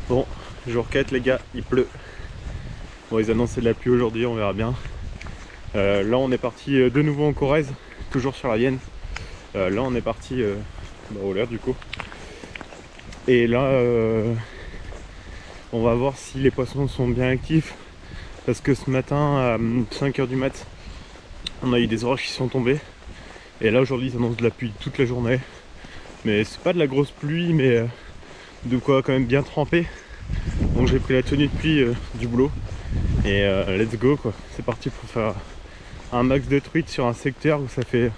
Bon, jour 4 les gars, il pleut. Bon, ils annonçaient de la pluie aujourd'hui, on verra bien. Là on est parti de nouveau en Corrèze, toujours sur la Vienne. Là on est parti au Lerre du coup. Et là on va voir si les poissons sont bien actifs. Parce que ce matin à 5h du mat, on a eu des orages qui sont tombés. Et là aujourd'hui ils annoncent de la pluie toute la journée. Mais c'est pas de la grosse pluie, mais de quoi quand même bien tremper. Donc j'ai pris la tenue de pluie du boulot. Et let's go quoi. C'est parti pour faire un max de truites sur un secteur où ça fait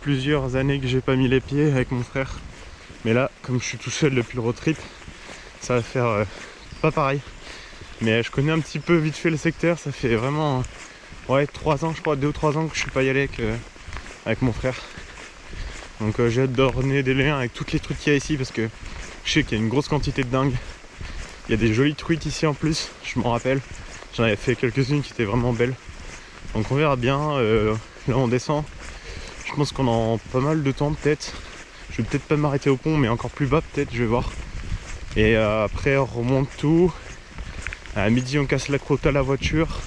plusieurs années que j'ai pas mis les pieds avec mon frère. Mais là, comme je suis tout seul depuis le road trip, ça va faire pas pareil. Mais je connais un petit peu vite fait le secteur, ça fait vraiment 3 ans je crois, 2 ou 3 ans que je suis pas y allé avec mon frère. Donc j'ai hâte de donner des liens avec toutes les truites qu'il y a ici parce que je sais qu'il y a une grosse quantité de dingue. Il y a des jolies truites ici en plus, je m'en rappelle. J'en avais fait quelques-unes qui étaient vraiment belles. Donc on verra bien, là on descend. Je pense qu'on a pas mal de temps peut-être. Je vais peut-être pas m'arrêter au pont mais encore plus bas peut-être, je vais voir. Et après on remonte tout. À midi on casse la croûte à la voiture.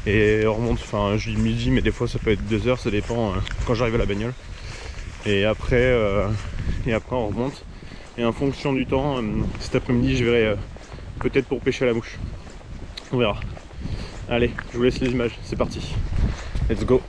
Et on remonte, enfin je dis midi mais des fois ça peut être 2 heures, ça dépend quand j'arrive à la bagnole. Et après on remonte. Et en fonction du temps, cet après-midi je verrai peut-être pour pêcher à la mouche. On verra. Allez, je vous laisse les images, c'est parti. Let's go.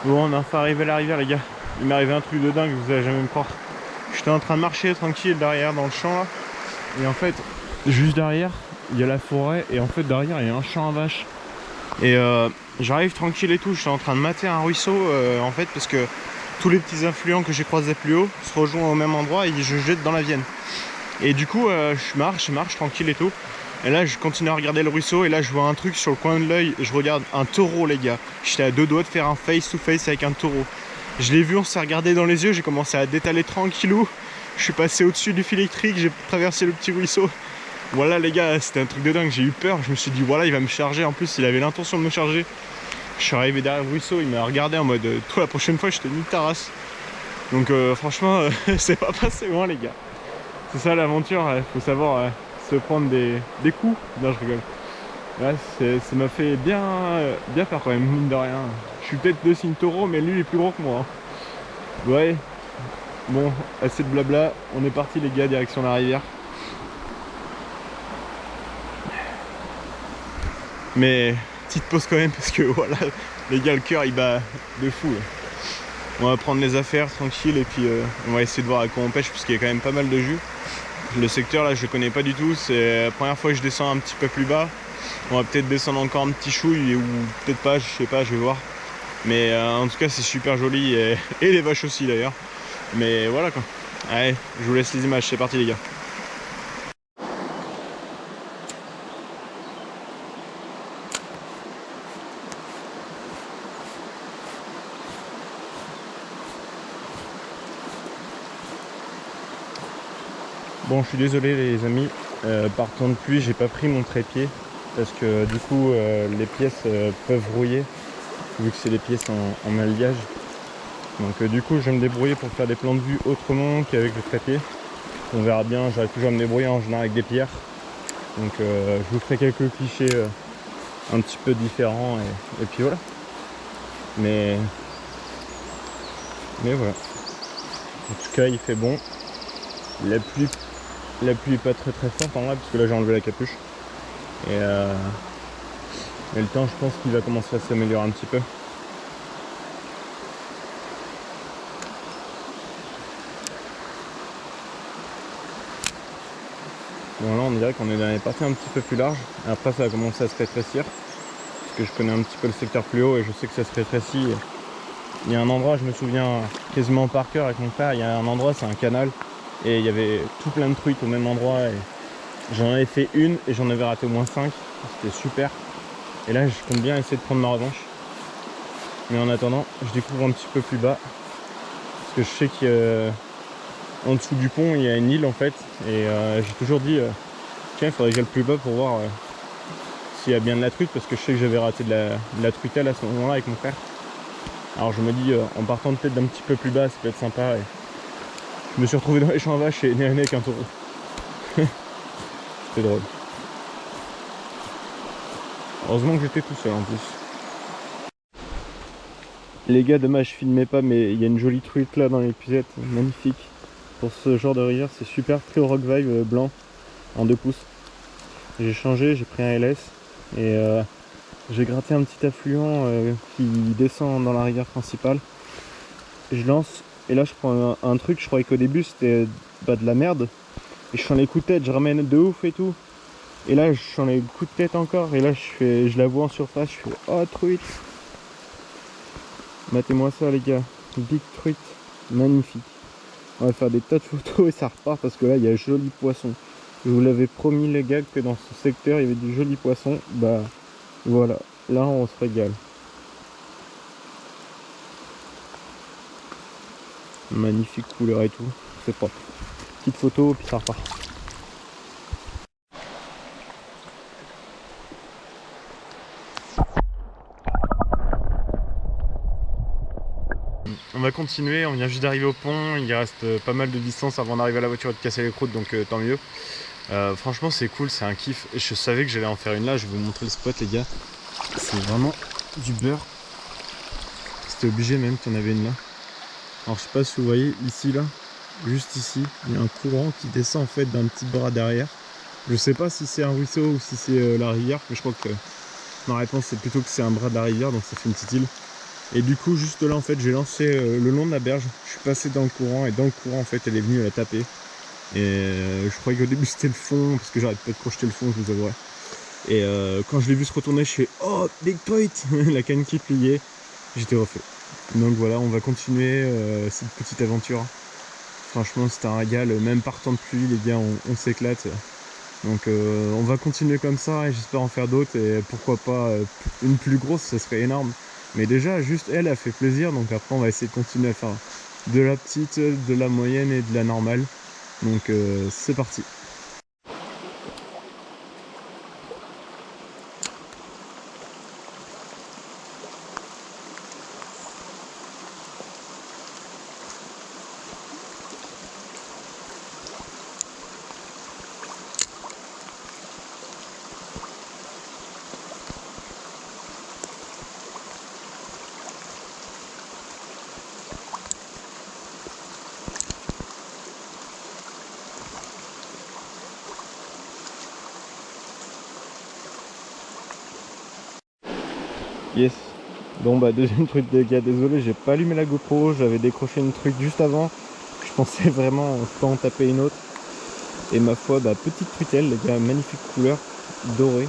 Bon, on est enfin arrivé à la rivière les gars. Il m'est arrivé un truc de dingue, vous allez jamais me croire. J'étais en train de marcher tranquille derrière dans le champ là. Et en fait, juste derrière, il y a la forêt. Et en fait derrière, il y a un champ à vaches. Et j'arrive tranquille et tout. Je suis en train de mater un ruisseau en fait parce que tous les petits affluents que j'ai croisés plus haut se rejoignent au même endroit et je jette dans la Vienne. Et du coup, je marche tranquille et tout. Et là, je continue à regarder le ruisseau et là, je vois un truc sur le coin de l'œil. Je regarde un taureau, les gars. J'étais à 2 doigts de faire un face-to-face avec un taureau. Je l'ai vu, on s'est regardé dans les yeux. J'ai commencé à détaler tranquillou. Je suis passé au-dessus du fil électrique. J'ai traversé le petit ruisseau. Voilà, les gars, c'était un truc de dingue. J'ai eu peur. Je me suis dit, voilà, il va me charger. En plus, il avait l'intention de me charger. Je suis arrivé derrière le ruisseau. Il m'a regardé en mode, toi, la prochaine fois, je te nique ta race. Donc, franchement, c'est pas passé loin, les gars. C'est ça l'aventure. Faut savoir se prendre des coups. Non, je rigole. Ouais, ça m'a fait bien peur quand même, mine de rien. Je suis peut-être de signe taureau, mais lui il est plus gros que moi. Ouais, bon, assez de blabla. On est parti les gars, direction la rivière. Mais petite pause quand même, parce que voilà, les gars, le cœur il bat de fou. On va prendre les affaires tranquille et puis on va essayer de voir à quoi on pêche, parce qu'il y a quand même pas mal de jus. Le secteur là, je le connais pas du tout. C'est la première fois que je descends un petit peu plus bas. On va peut-être descendre encore un petit chouille ou peut-être pas, je sais pas, je vais voir. Mais en tout cas c'est super joli et les vaches aussi d'ailleurs. Mais voilà quoi. Allez, je vous laisse les images, c'est parti les gars. Bon, je suis désolé les amis, par temps de pluie j'ai pas pris mon trépied parce que du coup les pièces peuvent rouiller vu que c'est des pièces en alliage. Donc du coup je vais me débrouiller pour faire des plans de vue autrement qu'avec le trépied. On verra bien, j'arrive toujours à me débrouiller en général avec des pierres. Donc je vous ferai quelques clichés un petit peu différents et puis voilà. Mais voilà. En tout cas il fait bon. La pluie est pas très forte en vrai parce que là j'ai enlevé la capuche. Et le temps je pense qu'il va commencer à s'améliorer un petit peu. Bon là on dirait qu'on est dans les parties un petit peu plus larges. Après ça va commencer à se rétrécir. Parce que je connais un petit peu le secteur plus haut et je sais que ça se rétrécit Il y a un endroit, je me souviens quasiment par cœur avec mon frère, il y a un endroit, c'est un canal. Et il y avait tout plein de truites au même endroit. Et j'en avais fait une et j'en avais raté au moins 5. C'était super. Et là, je compte bien essayer de prendre ma revanche. Mais en attendant, je découvre un petit peu plus bas. Parce que je sais qu'en dessous du pont, il y a une île en fait. Et j'ai toujours dit, tiens, il faudrait que j'aille plus bas pour voir s'il y a bien de la truite. Parce que je sais que j'avais raté de la truitelle à ce moment-là avec mon frère. Alors je me dis, en partant peut-être d'un petit peu plus bas, ça peut être sympa. Et je me suis retrouvé dans les champs à vaches et nez à nez avec un taureau. C'était drôle. Heureusement que j'étais tout seul en plus. Les gars, dommage, je filmais pas, mais il y a une jolie truite là dans l'épuisette, magnifique. Pour ce genre de rivière, c'est super. Trio Rock Vibe blanc, en 2 pouces. J'ai changé, j'ai pris un LS et j'ai gratté un petit affluent qui descend dans la rivière principale. Je lance et là je prends un truc, je croyais qu'au début c'était de la merde. Et je sens les coups de tête, je ramène de ouf et tout. Et là je sens les coups de tête encore et là je la vois en surface, je fais oh truite. Matez-moi ça les gars, big truite, magnifique. On va faire des tas de photos et ça repart parce que là il y a joli poisson. Je vous l'avais promis les gars que dans ce secteur il y avait du joli poisson. Bah voilà, là on se régale. Magnifique couleur et tout, c'est propre. Petite photo puis ça repart. On va continuer, on vient juste d'arriver au pont, il reste pas mal de distance avant d'arriver à la voiture et de casser les croûtes, donc tant mieux. Franchement c'est cool, c'est un kiff. Je savais que j'allais en faire une là, je vais vous montrer le spot les gars. C'est vraiment du beurre. C'était obligé même qu'il y en avait une là. Alors je sais pas si vous voyez ici là, juste ici, il y a un courant qui descend en fait d'un petit bras derrière. Je sais pas si c'est un ruisseau ou si c'est la rivière, mais je crois que ma réponse c'est plutôt que c'est un bras de la rivière, donc ça fait une petite île. Et du coup juste là en fait j'ai lancé le long de la berge, je suis passé dans le courant et dans le courant en fait elle est venue la taper. Et je croyais qu'au début c'était le fond, parce que j'arrête pas de crocheter le fond, je vous avouerai. Et quand je l'ai vu se retourner, je fais oh big truite. La canne qui pliait, j'étais refait. Donc voilà, on va continuer cette petite aventure. Franchement c'était un régal, même partant de pluie les gars on s'éclate. Donc on va continuer comme ça et j'espère en faire d'autres et pourquoi pas une plus grosse, ça serait énorme. Mais déjà juste elle a fait plaisir, donc après on va essayer de continuer à faire de la petite, de la moyenne et de la normale. Donc c'est parti. Yes. Bon bah deuxième truc les gars, désolé j'ai pas allumé la GoPro, j'avais décroché une truc juste avant. Je pensais vraiment pas en taper une autre. Et ma foi, bah petite truitelle les gars, magnifique couleur, dorée.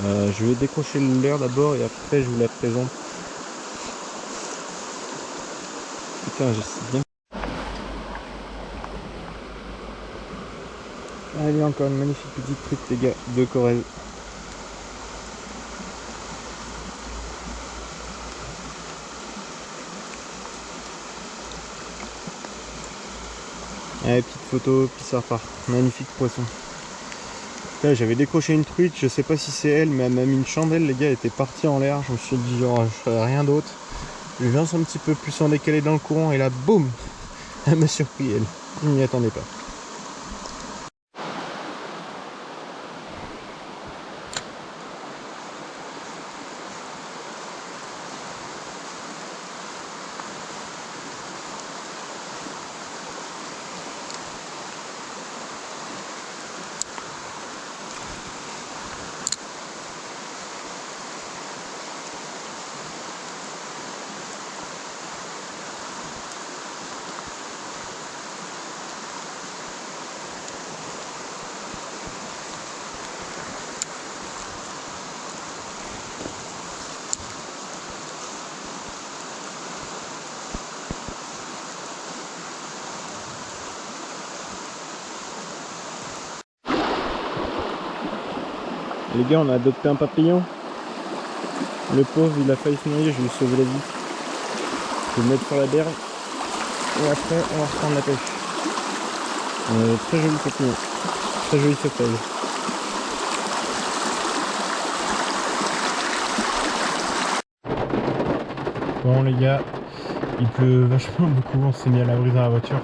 Je vais décrocher le leurre d'abord et après je vous la présente. Putain j'essaie bien. Allez encore une magnifique petite truite les gars, de Corrèze. Allez, petite photo, puis ça repart. Magnifique poisson. Là, j'avais décroché une truite, je sais pas si c'est elle, mais elle m'a mis une chandelle, les gars, elle était partie en l'air. Je me suis dit, oh, je ferais rien d'autre. Je viens un petit peu plus en décalé dans le courant, et là, boum, elle m'a surpris, elle. Je m'y attendais pas. Les gars, on a adopté un papillon. Le pauvre, il a failli se noyer, je vais lui sauver la vie. Je vais le mettre sur la berge. Et après, on va reprendre la pêche. Très joli papillon. Très joli sauvetage. Bon les gars, il pleut vachement beaucoup, on s'est mis à l'abri dans la voiture.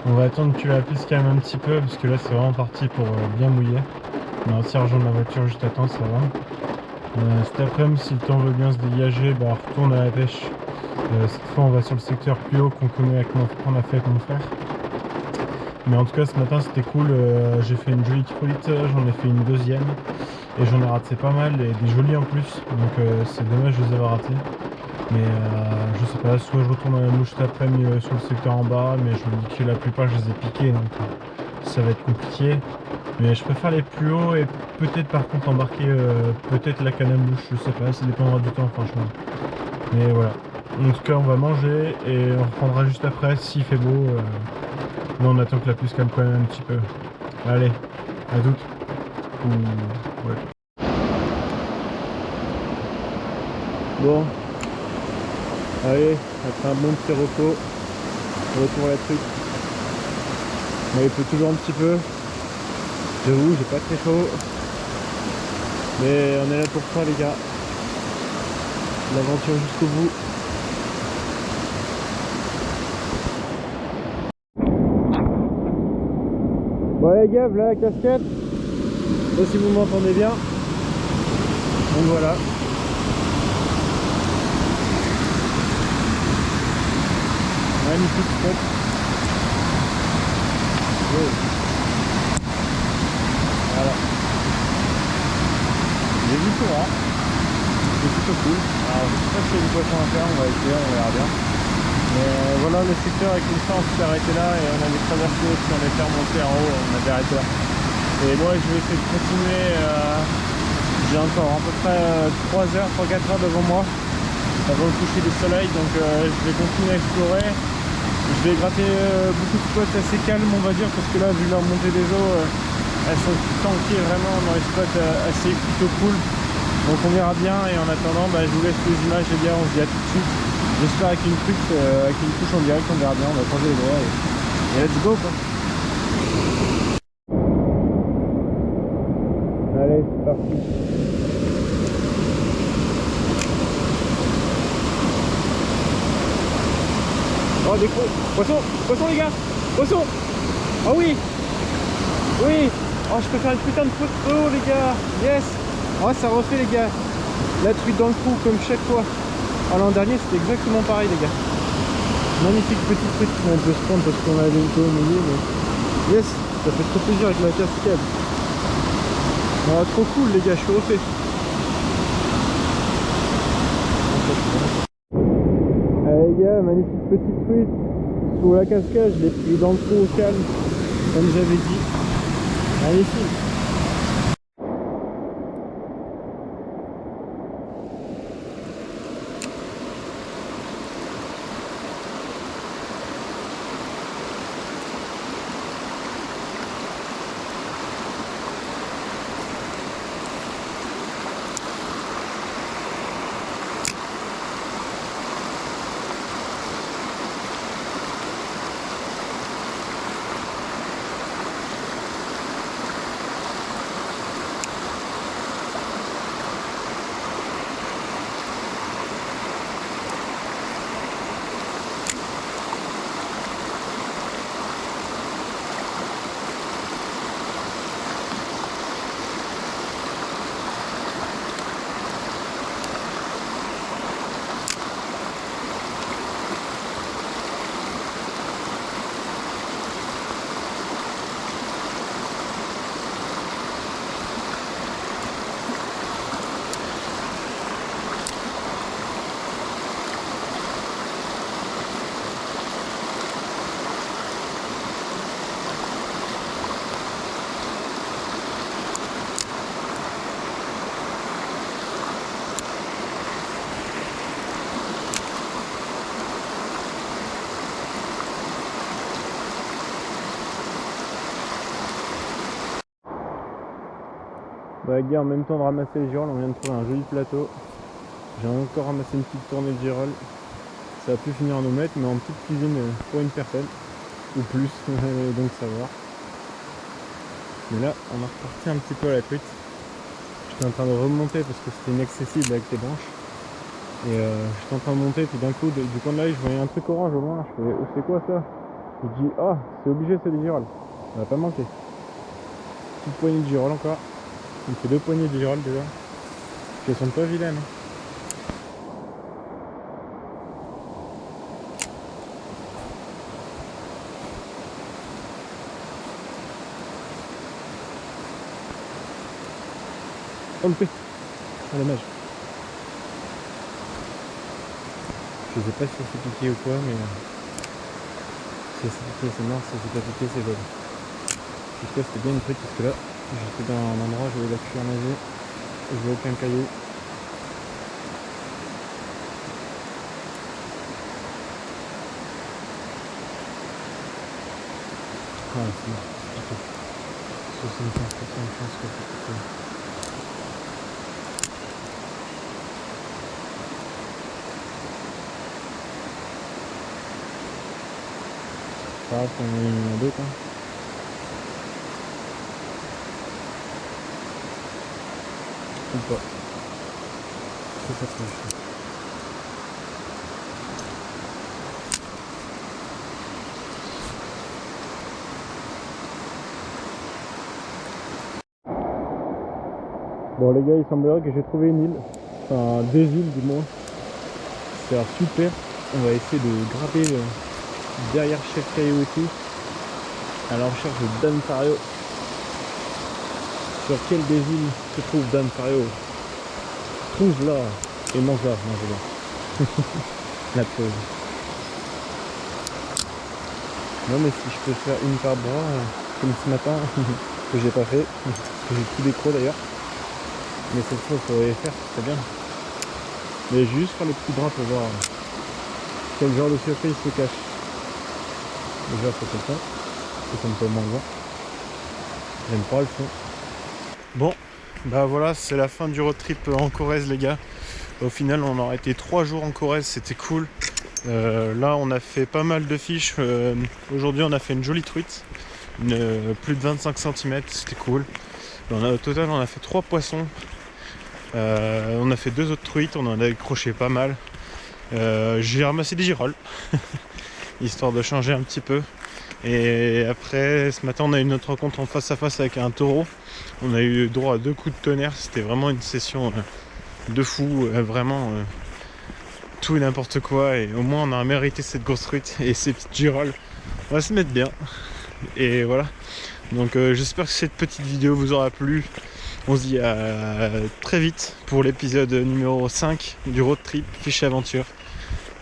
On va attendre que la pluie se calme un petit peu parce que là c'est vraiment parti pour bien mouiller. On va aussi rejoindre la voiture juste à temps, ça va. Cet après-midi, si le temps veut bien se dégager, bah, on retourne à la pêche. Cette fois on va sur le secteur plus haut qu'on connaît qu'on a fait avec mon frère. Mais en tout cas ce matin c'était cool, j'ai fait une jolie truite, j'en ai fait une deuxième et j'en ai raté pas mal et des jolies en plus, donc c'est dommage de les avoir ratés. Mais je sais pas, soit je retourne à la mouche cet après-midi sur le secteur en bas, mais je me dis que la plupart je les ai piqués, donc ça va être compliqué. Mais je préfère les plus hauts et peut-être par contre embarquer peut-être la canne à mouche, je sais pas, ça dépendra du temps franchement. Mais voilà, en tout cas on va manger et on reprendra juste après s'il fait beau. Mais on attend que la pluie se calme quand même un petit peu. Allez, à toutes. Ouais. Bon. Allez, après un bon petit repos, retour à la truite. Bon, il pleut toujours un petit peu. J'avoue, j'ai pas très chaud. Mais on est là pour ça les gars. L'aventure jusqu'au bout. Bon les gars, voilà la casquette. Je sais pas si vous m'entendez bien. Donc voilà. Magnifique spot. Wow. Voilà. J'ai vu tout là. C'est plutôt cool. Alors je sais pas s'il y a du poisson à faire, on va essayer, on verra bien. Mais voilà le secteur avec une fin, on s'est arrêté là et on avait traversé, puis on était remonté en haut, on avait arrêté là. Et moi je vais essayer de continuer, j'ai encore à peu près 3 heures, 3-4 heures devant moi avant le coucher du soleil, donc je vais continuer à explorer. Je vais gratter beaucoup de spots assez calmes on va dire, parce que là vu la remontée des eaux, elles sont tankées vraiment dans les spots assez plutôt cool. Donc on verra bien et en attendant je vous laisse les images les gars, on se dit à tout de suite. J'espère avec une truite, avec une couche en direct, on verra bien, on va croiser les doigts et let's go quoi. Allez, c'est parti. Oh des gros poissons, poissons les gars, poissons. Oh oui, oui. Oh je peux faire une putain de photo les gars. Yes. Oh ça refait les gars. La truite dans le trou comme chaque fois. Oh, l'an dernier c'était exactement pareil les gars. Magnifique petite truite. On peut se prendre parce qu'on a les dos mouillés mais yes, ça fait trop plaisir avec la cascade. Oh, trop cool les gars, je suis refait. Allez les gars, magnifique petite truite sous la cascade, je l'ai pris dans le trou au calme, comme j'avais dit. Magnifique. Bah gars, en même temps de ramasser les girolles, on vient de trouver un joli plateau. J'ai encore ramassé une petite tournée de girolles. Ça a pu finir en omelette, mais en petite cuisine pour une personne. Ou plus, donc ça va. Mais là, on est reparti un petit peu à la truite. J'étais en train de remonter parce que c'était inaccessible avec les branches. Et j'étais en train de monter, puis d'un coup, du coin de l'œil, je voyais un truc orange au loin. Je fais, oh, c'est quoi ça? Je dis, ah, c'est obligé, c'est des girolles. Ça va pas manquer. Petite poignée de girolles encore. On fait 2 poignées de girolles déjà. Puis elles sont pas vilaines. Oh le P. Oh dommage. Je sais pas si ça s'est piqué ou quoi, mais si ça s'est piqué c'est mort, si ça s'est pas piqué c'est bon. J'espère que c'était bien une truite parce que là j'étais dans un endroit où j'avais la cuillère nager et je vois aucun caillou. Ah c'est bon, c'est piqué. 75% de chance que c'est piqué. Pas grave, on en a d'autres hein. Ou pas. C'est pas trop chaud. Bon les gars, il semblerait que j'ai trouvé une île. Enfin des îles du moins. C'est super. On va essayer de gratter derrière Chef Coyote à la recherche de Dan Fario. Sur quelle des îles se trouve Dan Fario? Trouve-la et mange-la. Non, je vais la pause. Non mais si je peux faire une par bras, comme ce matin, que j'ai pas fait, que j'ai tout décro d'ailleurs. Mais cette fois il faudrait les faire, c'est bien. Mais juste faire les petits bras pour voir quel genre de surprise se cache. Déjà c'est comme ça, c'est comme ça au moins voir. J'aime pas le son. Bon, bah voilà, c'est la fin du road trip en Corrèze les gars. Au final on aura été 3 jours en Corrèze, c'était cool. Là on a fait pas mal de fiches. Aujourd'hui on a fait une jolie truite, plus de 25 cm, c'était cool. Au total on a fait 3 poissons. On a fait 2 autres truites, on en a accroché pas mal. J'ai ramassé des girolles, histoire de changer un petit peu. Et après, ce matin, on a eu notre rencontre en face à face avec un taureau. On a eu droit à 2 coups de tonnerre. C'était vraiment une session de fou, vraiment tout et n'importe quoi. Et au moins, on a mérité cette grosse truite et ces petites girolles. On va se mettre bien. Et voilà. Donc, j'espère que cette petite vidéo vous aura plu. On se dit à très vite pour l'épisode numéro 5 du road trip Fiche Aventure.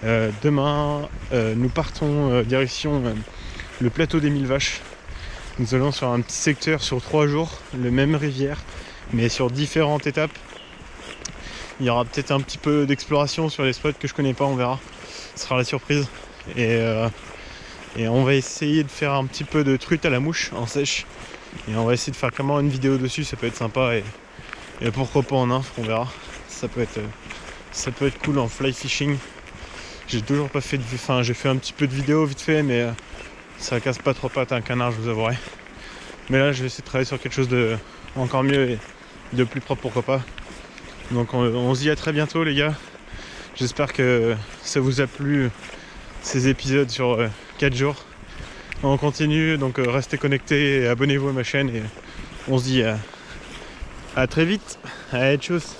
Demain, nous partons direction le plateau des 1000 vaches. Nous allons sur un petit secteur sur 3 jours, le même rivière, mais sur différentes étapes. Il y aura peut-être un petit peu d'exploration sur les spots que je connais pas, on verra. Ce sera la surprise. Et on va essayer de faire un petit peu de truite à la mouche en sèche. Et on va essayer de faire clairement une vidéo dessus, ça peut être sympa. Et pourquoi pas en infre, on verra. Ça peut être cool en fly fishing. J'ai toujours pas fait de... Enfin, j'ai fait un petit peu de vidéo vite fait, mais ça casse pas trop pattes à un canard, je vous avouerai. Mais là, je vais essayer de travailler sur quelque chose de encore mieux et de plus propre, pourquoi pas. Donc on se dit à très bientôt les gars. J'espère que ça vous a plu, ces épisodes sur 4 jours. On continue, donc restez connectés et abonnez-vous à ma chaîne. Et on se dit à très vite. Allez, tchuss.